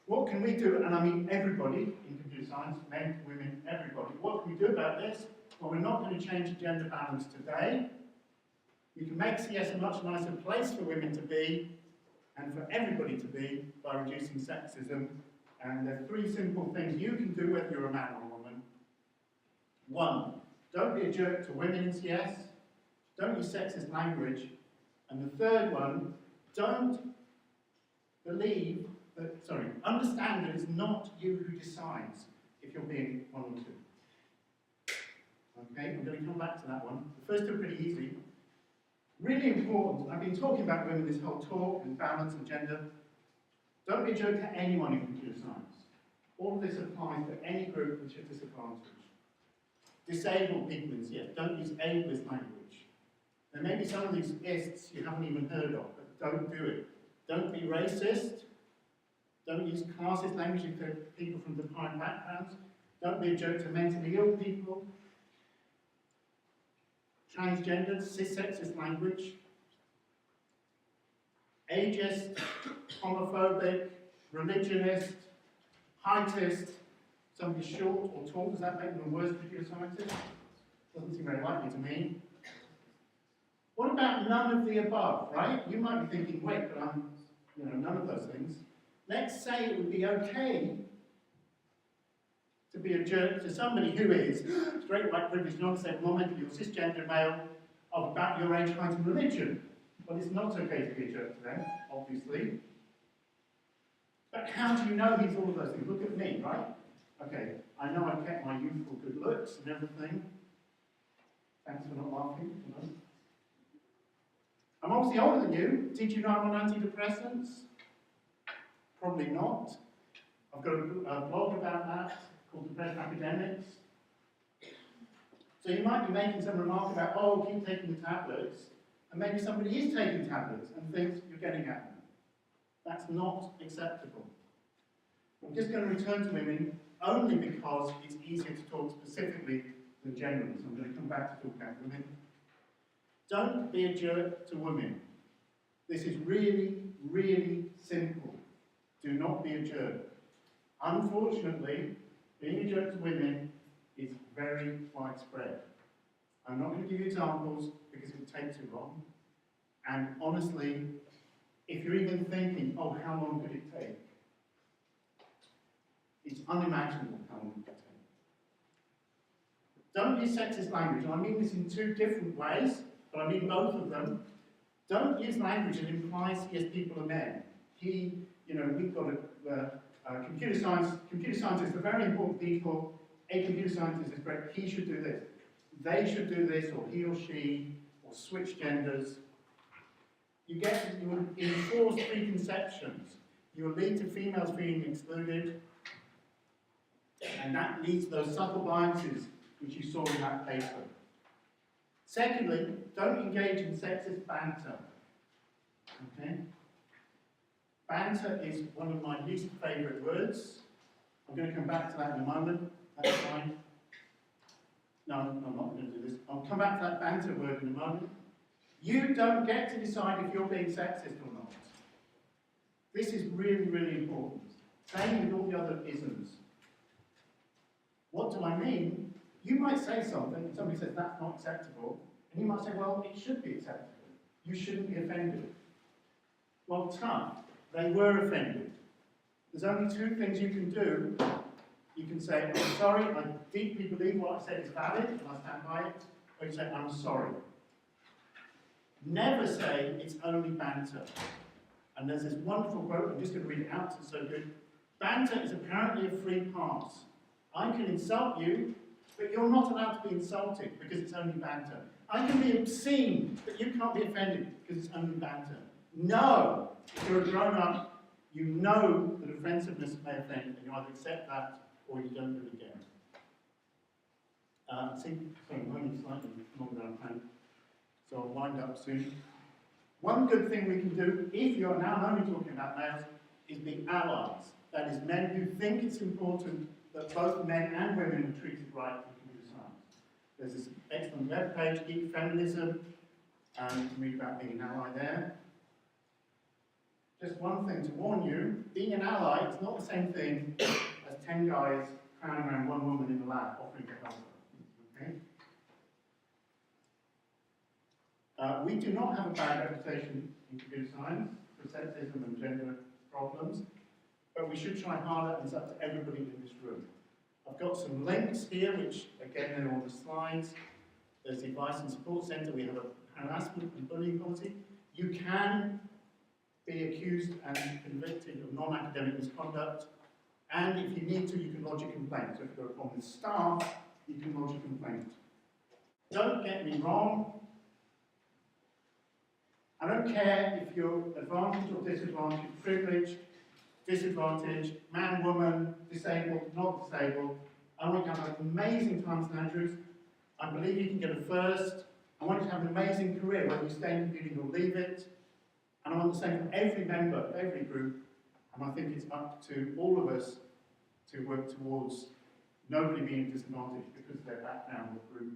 What can we do? And I mean everybody in computer science, men, women, everybody. What can we do about this? Well, we're not going to change the gender balance today. We can make CS a much nicer place for women to be and for everybody to be by reducing sexism. And there are 3 simple things you can do whether you're a man or a woman. 1, don't be a jerk to women in CS. Don't use sexist language. And the 3rd one, understand that it's not you who decides if you're being one or two. Okay, I'm going to come back to that one. The first 2 are pretty easy. Really important, I've been talking about women this whole talk, and balance and gender. Don't be a jerk to anyone in computer science. All of this applies to any group which is disadvantaged. Disabled people in CS, don't use ableist language. There may be some of these ists you haven't even heard of, but don't do it. Don't be racist. Don't use classist language to people from deprived backgrounds. Don't be a jerk to mentally ill people. Transgendered, cis-sexist language. Ageist, homophobic, religionist, heightist. Somebody short or tall, does that make them a worse computer scientist? Doesn't seem very likely to me. What about none of the above, right? You might be thinking, wait, but I'm, none of those things. Let's say it would be okay to be a jerk to somebody who is straight white privileged, non-disabled, you're cisgender male of about your age, height, and religion. Well, it's not okay to be a jerk to them, obviously. But how do you know he's all of those things? Look at me, right? Okay, I know I've kept my youthful good looks and everything. Thanks for not laughing. I'm obviously older than you. Did you know I'm on antidepressants? Probably not. I've got a blog about that called Depression Academics. So you might be making some remark about, oh, keep taking the tablets, and maybe somebody is taking tablets and thinks you're getting at them. That's not acceptable. I'm just going to return to women only because it's easier to talk specifically than generally. So I'm going to come back to talk about women. Don't be a jerk to women. This is really, really simple. Do not be a jerk. Unfortunately, being a jerk to women is very widespread. I'm not going to give you examples because it would take too long. And honestly, if you're even thinking, oh, how long could it take? It's unimaginable how long it could take. Don't use sexist language. And I mean this in 2 different ways, but I mean both of them. Don't use language that implies he has people are men. We've got computer scientists are very important people. A computer scientist is great. He should do this. They should do this, or he or she, or switch genders. You enforce preconceptions. You will lead to females being excluded, and that leads to those subtle biases which you saw in that paper. Secondly, don't engage in sexist banter. Okay? Banter is one of my least favourite words. I'm going to come back to that in a moment. That's fine. No, I'm not going to do this. I'll come back to that banter word in a moment. You don't get to decide if you're being sexist or not. This is really, really important. Same with all the other isms. What do I mean? You might say something, and somebody says that's not acceptable, and you might say, well, it should be acceptable. You shouldn't be offended. Well, tough. They were offended. There's only 2 things you can do. You can say, I'm sorry, I deeply believe what I said is valid, and I stand by it. Or you say, I'm sorry. Never say it's only banter. And there's this wonderful quote, I'm just going to read it out, it's so good. Banter is apparently a free pass. I can insult you, but you're not allowed to be insulted because it's only banter. I can be obscene, but you can't be offended because it's only banter. No! If you're a grown-up, you know that offensiveness may offend, and you either accept that or you don't do it again. Sorry, I'm running slightly longer than I planned, so I'll wind up soon. One good thing we can do, if you're now only talking about males, is be allies. That is, men who think it's important that both men and women are treated right in computer science. There's this excellent webpage, Geek Feminism, and you can read about being an ally there. just one thing to warn you, being an ally is not the same thing as 10 guys crowding around one woman in the lab offering to help her. Okay? We do not have a bad reputation in computer science for sexism and gender problems, but we should try harder, and it's up to everybody in this room. I've got some links here, which again are on the slides. There's the Advice and Support Centre. We have a harassment and bullying policy. You can be accused and convicted of non-academic misconduct, and if you need to, you can lodge a complaint. So if you've got a problem with staff, you can lodge a complaint. Don't get me wrong. I don't care if you're advantaged or disadvantaged, privileged, disadvantaged, man, woman, disabled, not disabled. I want you to have an amazing time at Andrews. I believe you can get a first. I want you to have an amazing career, whether you stay in computing or leave it. And I want the same for every member of every group. And I think it's up to all of us to work towards nobody being disadvantaged because of their background or group.